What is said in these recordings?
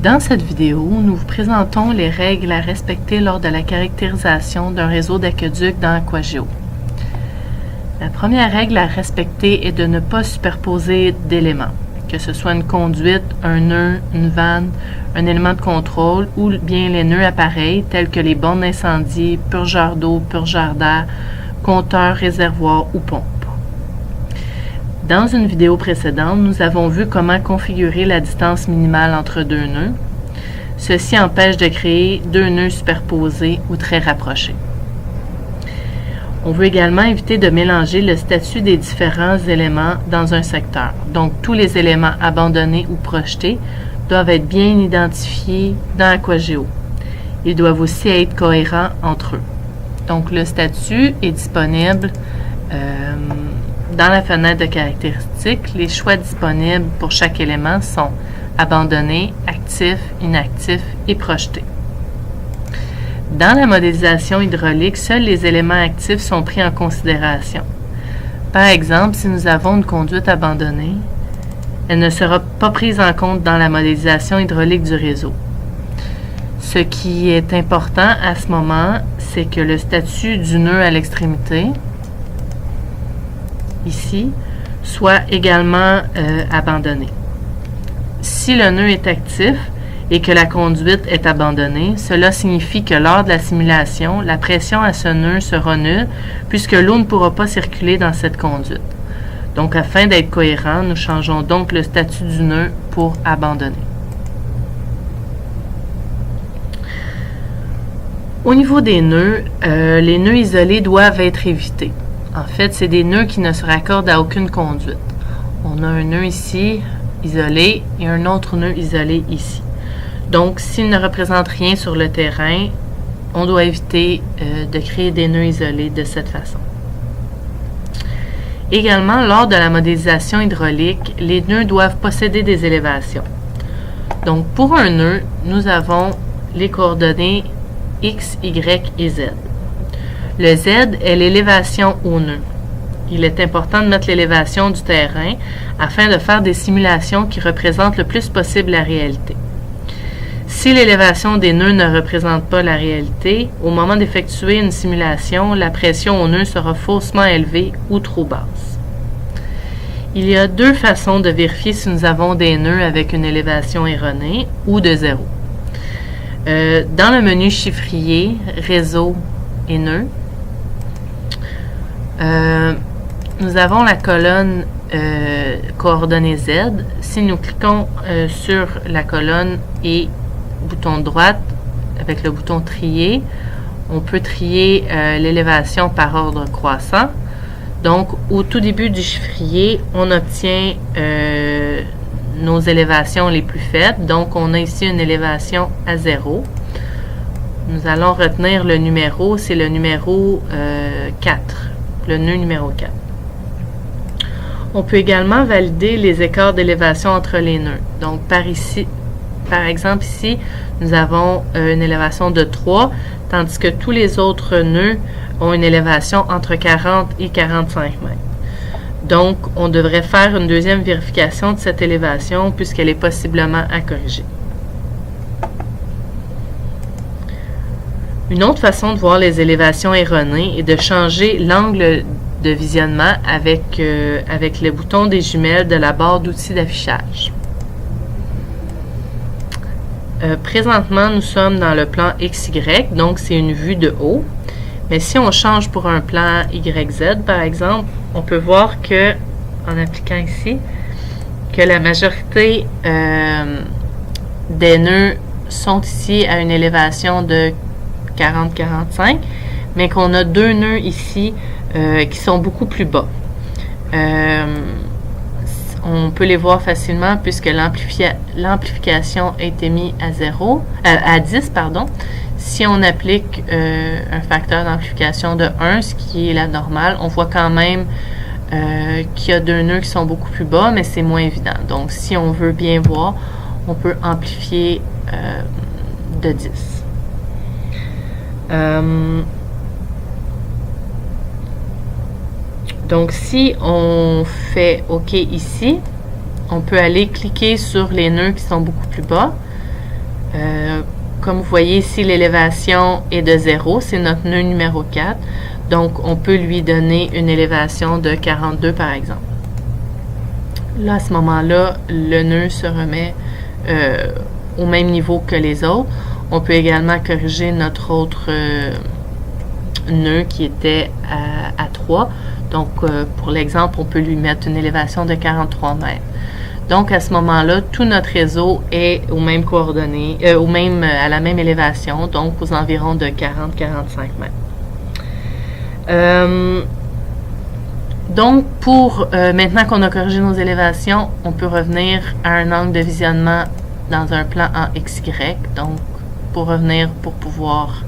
Dans cette vidéo, nous vous présentons les règles à respecter lors de la caractérisation d'un réseau d'aqueduc dans AquaGeo. La première règle à respecter est de ne pas superposer d'éléments, que ce soit une conduite, un nœud, une vanne, un élément de contrôle ou bien les nœuds appareils tels que les bornes d'incendie, purgeurs d'eau, purgeurs d'air, compteurs, réservoirs ou pompes. Dans une vidéo précédente, nous avons vu comment configurer la distance minimale entre deux nœuds. Ceci empêche de créer deux nœuds superposés ou très rapprochés. On veut également éviter de mélanger le statut des différents éléments dans un secteur. Donc, tous les éléments abandonnés ou projetés doivent être bien identifiés dans AquaGeo. Ils doivent aussi être cohérents entre eux. Donc, le statut est disponible dans la fenêtre de caractéristiques. Les choix disponibles pour chaque élément sont abandonné, actif, inactif et projeté. Dans la modélisation hydraulique, seuls les éléments actifs sont pris en considération. Par exemple, si nous avons une conduite abandonnée, elle ne sera pas prise en compte dans la modélisation hydraulique du réseau. Ce qui est important à ce moment, c'est que le statut du nœud à l'extrémité, ici, soit également abandonné. Si le nœud est actif et que la conduite est abandonnée, cela signifie que lors de la simulation, la pression à ce nœud sera nulle puisque l'eau ne pourra pas circuler dans cette conduite. Donc, afin d'être cohérent, nous changeons donc le statut du nœud pour abandonné. Au niveau des nœuds, les nœuds isolés doivent être évités. En fait, c'est des nœuds qui ne se raccordent à aucune conduite. On a un nœud ici, isolé, et un autre nœud isolé ici. Donc, s'il ne représente rien sur le terrain, on doit éviter de créer des nœuds isolés de cette façon. Également, lors de la modélisation hydraulique, les nœuds doivent posséder des élévations. Donc, pour un nœud, nous avons les coordonnées X, Y et Z. Le Z est l'élévation au nœud. Il est important de mettre l'élévation du terrain afin de faire des simulations qui représentent le plus possible la réalité. Si l'élévation des nœuds ne représente pas la réalité, au moment d'effectuer une simulation, la pression au nœud sera faussement élevée ou trop basse. Il y a deux façons de vérifier si nous avons des nœuds avec une élévation erronée ou de zéro. Dans le menu chiffrier, réseau et nœuds, nous avons la colonne coordonnées Z. Si nous cliquons sur la colonne et bouton de droite avec le bouton trier, on peut trier l'élévation par ordre croissant. Donc, au tout début du chiffrier, on obtient nos élévations les plus faibles. Donc, on a ici une élévation à 0. Nous allons retenir le numéro, c'est le numéro 4. Le nœud numéro 4. On peut également valider les écarts d'élévation entre les nœuds. Donc, par exemple, ici, nous avons une élévation de 3, tandis que tous les autres nœuds ont une élévation entre 40 et 45 mètres. Donc, on devrait faire une deuxième vérification de cette élévation puisqu'elle est possiblement à corriger. Une autre façon de voir les élévations erronées est de changer l'angle de visionnement avec le bouton des jumelles de la barre d'outils d'affichage. Présentement, nous sommes dans le plan XY, donc c'est une vue de haut. Mais si on change pour un plan YZ, par exemple, on peut voir que, en appliquant ici, que la majorité des nœuds sont ici à une élévation de 40-45, mais qu'on a deux nœuds ici qui sont beaucoup plus bas. On peut les voir facilement puisque l'amplification a été mise à 10. Si on applique un facteur d'amplification de 1, ce qui est la normale, on voit quand même qu'il y a deux nœuds qui sont beaucoup plus bas, mais c'est moins évident. Donc, si on veut bien voir, on peut amplifier de 10. Donc, si on fait OK ici, on peut aller cliquer sur les nœuds qui sont beaucoup plus bas. Comme vous voyez ici, l'élévation est de 0, c'est notre nœud numéro 4. Donc, on peut lui donner une élévation de 42 par exemple. Là, à ce moment-là, le nœud se remet au même niveau que les autres. On peut également corriger notre autre nœud qui était à 3. Donc, pour l'exemple, on peut lui mettre une élévation de 43 mètres. Donc, à ce moment-là, tout notre réseau est aux mêmes coordonnées, à la même élévation, donc aux environs de 40-45 mètres. Donc, maintenant qu'on a corrigé nos élévations, on peut revenir à un angle de visionnement dans un plan en XY, donc pour pouvoir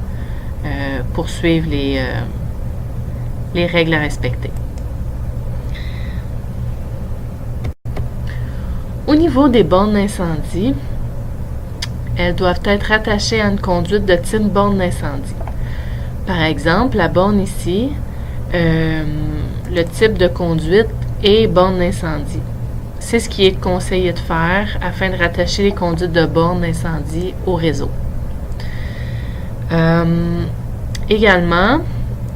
poursuivre les règles à respecter. Au niveau des bornes d'incendie, elles doivent être attachées à une conduite de type borne d'incendie. Par exemple, la borne ici, le type de conduite est borne d'incendie. C'est ce qui est conseillé de faire afin de rattacher les conduites de borne d'incendie au réseau. Également,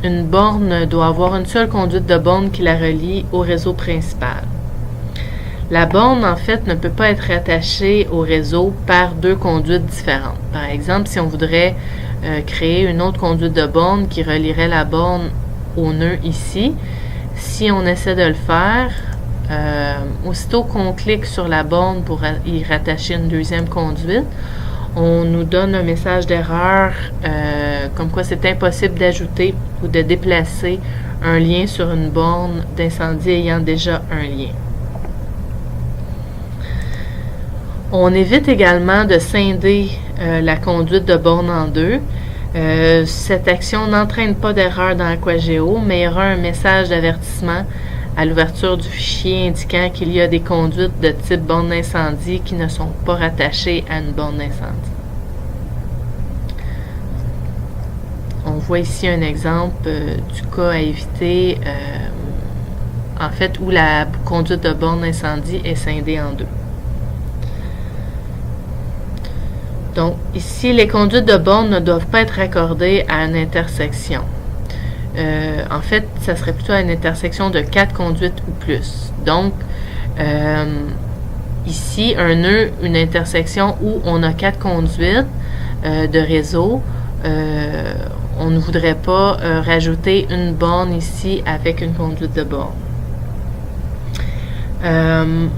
une borne doit avoir une seule conduite de borne qui la relie au réseau principal. La borne, en fait, ne peut pas être rattachée au réseau par deux conduites différentes. Par exemple, si on voudrait créer une autre conduite de borne qui relierait la borne au nœud ici, si on essaie de le faire, aussitôt qu'on clique sur la borne pour y rattacher une deuxième conduite, on nous donne un message d'erreur comme quoi c'est impossible d'ajouter ou de déplacer un lien sur une borne d'incendie ayant déjà un lien. On évite également de scinder la conduite de borne en deux. Cette action n'entraîne pas d'erreur dans Aquageo, mais il y aura un message d'avertissement à l'ouverture du fichier indiquant qu'il y a des conduites de type borne d'incendie qui ne sont pas rattachées à une borne d'incendie. On voit ici un exemple du cas à éviter, en fait, où la conduite de borne d'incendie est scindée en deux. Donc, ici, les conduites de borne ne doivent pas être raccordées à une intersection. En fait, ça serait plutôt à une intersection de 4 conduites ou plus. Donc, ici, un nœud, une intersection où on a 4 conduites de réseau, on ne voudrait pas rajouter une borne ici avec une conduite de borne.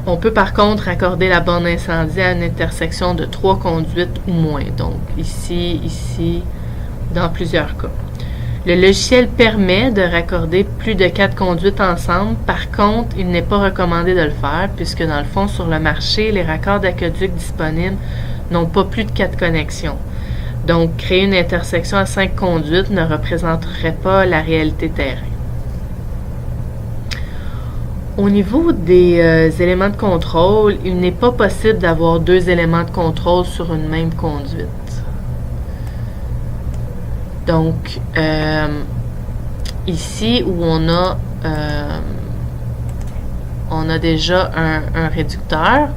On peut par contre accorder la borne incendie à une intersection de 3 conduites ou moins. Donc ici, dans plusieurs cas. Le logiciel permet de raccorder plus de 4 conduites ensemble. Par contre, il n'est pas recommandé de le faire puisque dans le fond, sur le marché, les raccords d'aqueduc disponibles n'ont pas plus de 4 connexions. Donc, créer une intersection à 5 conduites ne représenterait pas la réalité terrain. Au niveau des éléments de contrôle, il n'est pas possible d'avoir 2 éléments de contrôle sur une même conduite. Donc, ici où on a déjà un réducteur,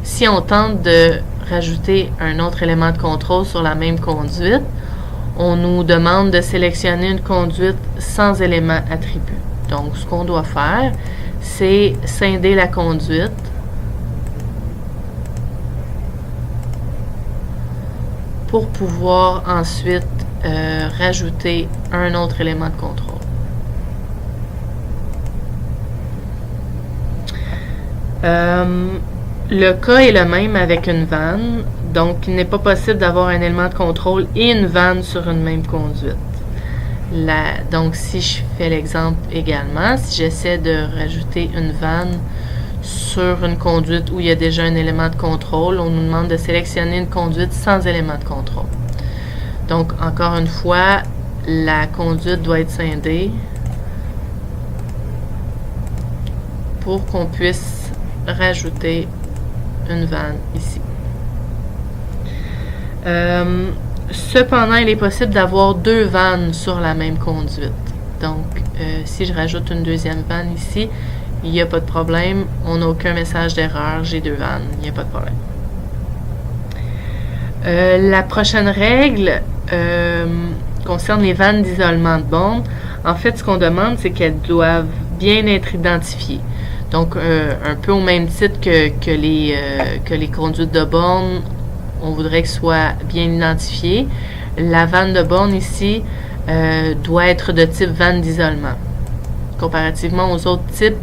si on tente de rajouter un autre élément de contrôle sur la même conduite, on nous demande de sélectionner une conduite sans élément attribut. Donc, ce qu'on doit faire, c'est scinder la conduite pour pouvoir ensuite rajouter un autre élément de contrôle. Le cas est le même avec une vanne, donc il n'est pas possible d'avoir un élément de contrôle et une vanne sur une même conduite. Donc, si je fais l'exemple également, si j'essaie de rajouter une vanne sur une conduite où il y a déjà un élément de contrôle, on nous demande de sélectionner une conduite sans élément de contrôle. Donc, encore une fois, la conduite doit être scindée pour qu'on puisse rajouter une vanne ici. Cependant, il est possible d'avoir 2 vannes sur la même conduite. Donc, si je rajoute une deuxième vanne ici, il n'y a pas de problème. On n'a aucun message d'erreur. J'ai 2 vannes. Il n'y a pas de problème. La prochaine règle concerne les vannes d'isolement de borne. En fait, ce qu'on demande, c'est qu'elles doivent bien être identifiées. Donc, un peu au même titre que les conduites de borne, on voudrait qu'elles soient bien identifiées. La vanne de borne ici doit être de type vanne d'isolement. Comparativement aux autres types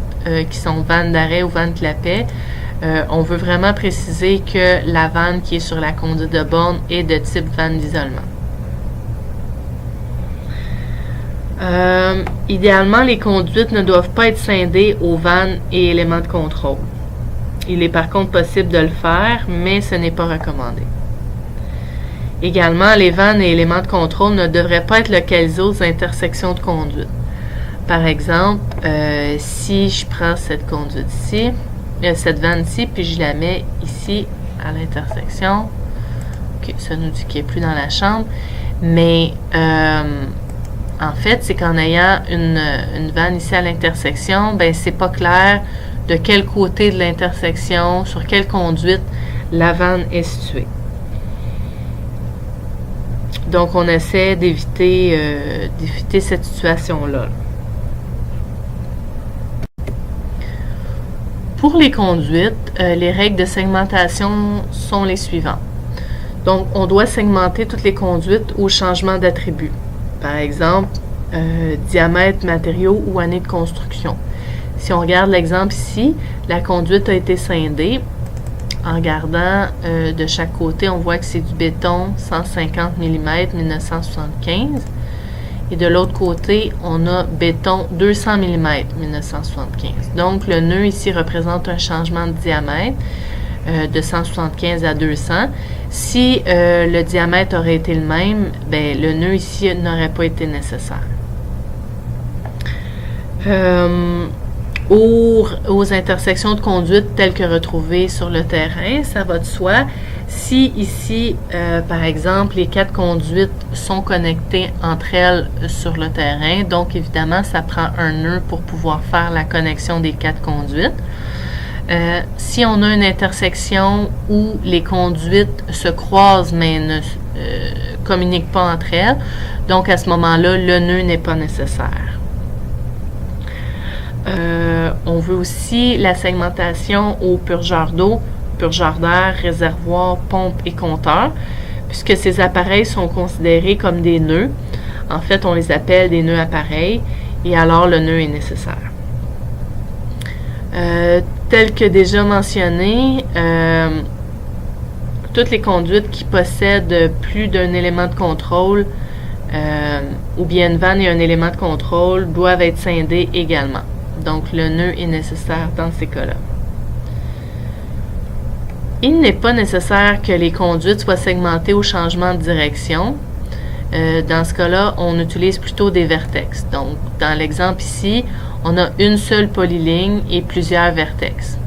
qui sont vannes d'arrêt ou vannes clapet, on veut vraiment préciser que la vanne qui est sur la conduite de borne est de type vanne d'isolement. Idéalement, les conduites ne doivent pas être scindées aux vannes et éléments de contrôle. Il est par contre possible de le faire, mais ce n'est pas recommandé. Également, les vannes et éléments de contrôle ne devraient pas être localisés aux intersections de conduite. Par exemple, si je prends cette conduite ici, cette vanne ici, puis je la mets ici à l'intersection. Ok, ça nous dit qu'il n'est plus dans la chambre. Mais en fait, c'est qu'en ayant une vanne ici à l'intersection, ben c'est pas clair de quel côté de l'intersection, sur quelle conduite la vanne est située. Donc, on essaie d'éviter cette situation-là. Pour les conduites, les règles de segmentation sont les suivantes. Donc, on doit segmenter toutes les conduites au changement d'attribut. Par exemple, diamètre, matériaux ou année de construction. Si on regarde l'exemple ici, la conduite a été scindée. En regardant de chaque côté, on voit que c'est du béton 150 mm 1975. Et de l'autre côté, on a béton 200 mm 1975. Donc, le nœud ici représente un changement de diamètre de 175 à 200. Si le diamètre aurait été le même, ben, le nœud ici n'aurait pas été nécessaire. Aux intersections de conduite telles que retrouvées sur le terrain, ça va de soi. Si ici, par exemple, les 4 conduites sont connectées entre elles sur le terrain, donc évidemment, ça prend un nœud pour pouvoir faire la connexion des 4 conduites. Si on a une intersection où les conduites se croisent mais ne communiquent pas entre elles, donc à ce moment-là, le nœud n'est pas nécessaire. On veut aussi la segmentation au purgeur d'eau, purgeur d'air, réservoir, pompe et compteur, puisque ces appareils sont considérés comme des nœuds. En fait, on les appelle des nœuds appareils, et alors le nœud est nécessaire. Tel que déjà mentionné, toutes les conduites qui possèdent plus d'un élément de contrôle, ou bien une vanne et un élément de contrôle, doivent être scindées également. Donc, le nœud est nécessaire dans ces cas-là. Il n'est pas nécessaire que les conduites soient segmentées au changement de direction. Dans ce cas-là, on utilise plutôt des vertex. Donc, dans l'exemple ici, on a une seule polyligne et plusieurs vertex.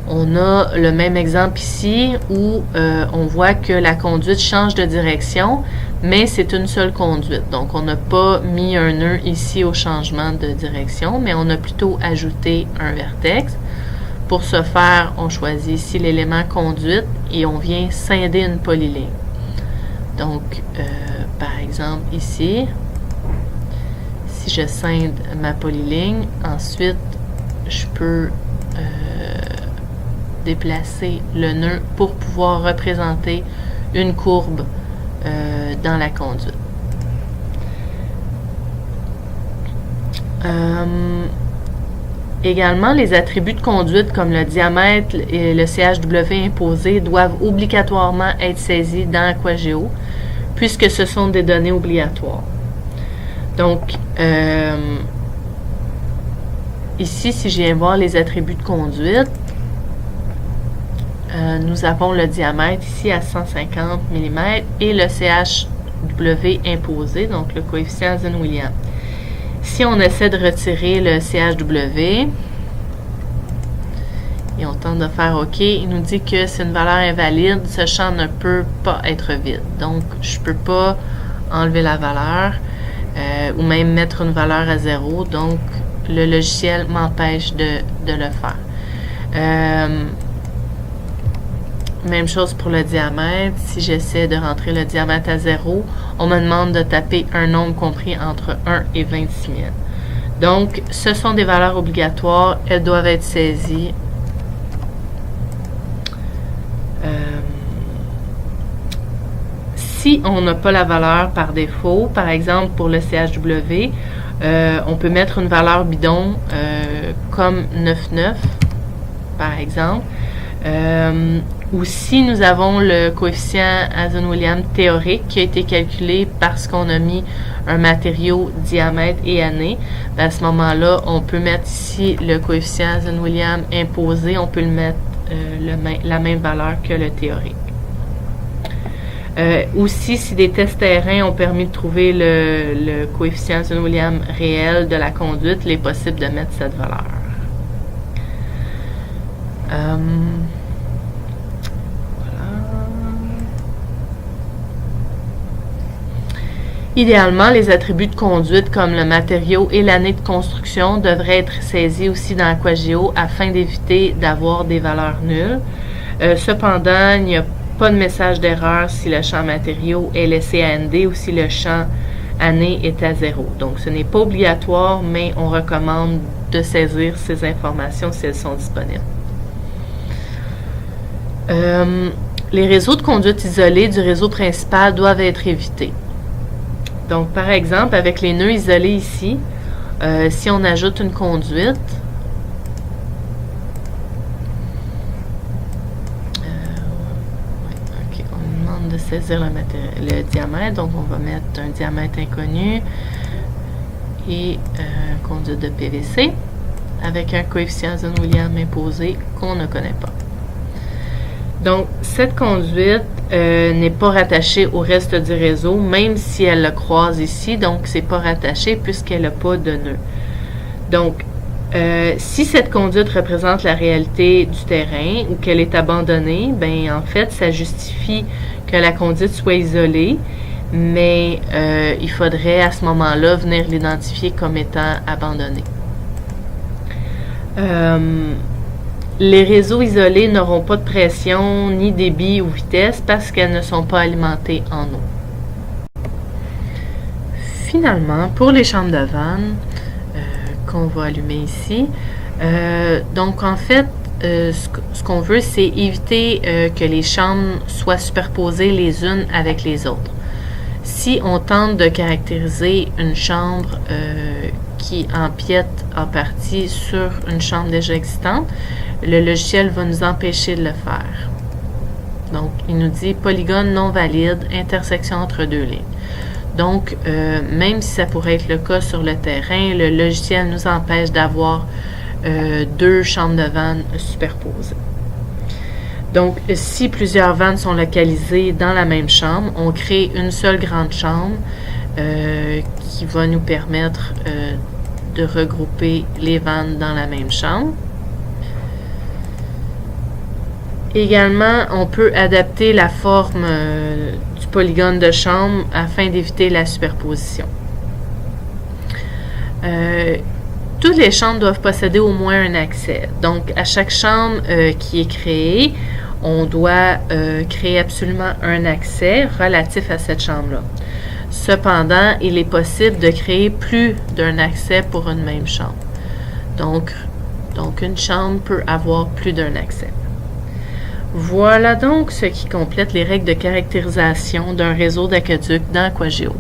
On a le même exemple ici où on voit que la conduite change de direction, mais c'est une seule conduite. Donc, on n'a pas mis un nœud ici au changement de direction, mais on a plutôt ajouté un vertex. Pour ce faire, on choisit ici l'élément conduite et on vient scinder une polyligne. Donc, par exemple, ici, si je scinde ma polyligne, ensuite, je peux déplacer le nœud pour pouvoir représenter une courbe dans la conduite. Également, les attributs de conduite comme le diamètre et le CHW imposé doivent obligatoirement être saisis dans Aquageo puisque ce sont des données obligatoires. Donc, ici, si je viens voir les attributs de conduite, nous avons le diamètre ici à 150 mm et le CHW imposé, donc le coefficient Zen-Williams. Si on essaie de retirer le CHW et on tente de faire OK, il nous dit que c'est une valeur invalide, ce champ ne peut pas être vide. Donc, je ne peux pas enlever la valeur ou même mettre une valeur à 0. Donc, le logiciel m'empêche de le faire. Même chose pour le diamètre. Si j'essaie de rentrer le diamètre à 0, on me demande de taper un nombre compris entre 1 et 26 000. Donc, ce sont des valeurs obligatoires. Elles doivent être saisies. Si on n'a pas la valeur par défaut, par exemple pour le CHW, on peut mettre une valeur bidon comme 9,9 par exemple. Ou si nous avons le coefficient Hazen-Williams théorique qui a été calculé parce qu'on a mis un matériau, diamètre et année, à ce moment-là, on peut mettre ici le coefficient Hazen-Williams imposé, on peut le mettre la même valeur que le théorique. Aussi, si des tests terrain ont permis de trouver le coefficient Hazen-Williams réel de la conduite, il est possible de mettre cette valeur. Idéalement, les attributs de conduite comme le matériau et l'année de construction devraient être saisis aussi dans Aquageo afin d'éviter d'avoir des valeurs nulles. Cependant, il n'y a pas de message d'erreur si le champ matériau est laissé à ND ou si le champ année est à 0. Donc, ce n'est pas obligatoire, mais on recommande de saisir ces informations si elles sont disponibles. Les réseaux de conduite isolés du réseau principal doivent être évités. Donc, par exemple, avec les nœuds isolés ici, si on ajoute une conduite, on nous demande de saisir le diamètre, donc on va mettre un diamètre inconnu et conduite de PVC avec un coefficient Hazen-Williams imposé qu'on ne connaît pas. Donc, cette conduite n'est pas rattachée au reste du réseau, même si elle le croise ici, donc c'est pas rattaché puisqu'elle n'a pas de nœud. Donc, si cette conduite représente la réalité du terrain ou qu'elle est abandonnée, ben en fait, ça justifie que la conduite soit isolée, mais il faudrait à ce moment-là venir l'identifier comme étant abandonnée. Les réseaux isolés n'auront pas de pression, ni débit ou vitesse parce qu'elles ne sont pas alimentées en eau. Finalement, pour les chambres de vannes qu'on va allumer ici, donc en fait, ce qu'on veut, c'est éviter que les chambres soient superposées les unes avec les autres. Si on tente de caractériser une chambre qui empiète en partie sur une chambre déjà existante, le logiciel va nous empêcher de le faire. Donc, il nous dit polygone non valide, intersection entre deux lignes. Donc, même si ça pourrait être le cas sur le terrain, le logiciel nous empêche d'avoir deux chambres de vannes superposées. Donc, si plusieurs vannes sont localisées dans la même chambre, on crée une seule grande chambre qui va nous permettre de regrouper les vannes dans la même chambre. Également, on peut adapter la forme du polygone de chambre afin d'éviter la superposition. Toutes les chambres doivent posséder au moins un accès. Donc, à chaque chambre qui est créée, on doit créer absolument un accès relatif à cette chambre-là. Cependant, il est possible de créer plus d'un accès pour une même chambre. Donc une chambre peut avoir plus d'un accès. Voilà donc ce qui complète les règles de caractérisation d'un réseau d'aqueduc dans Aquageo.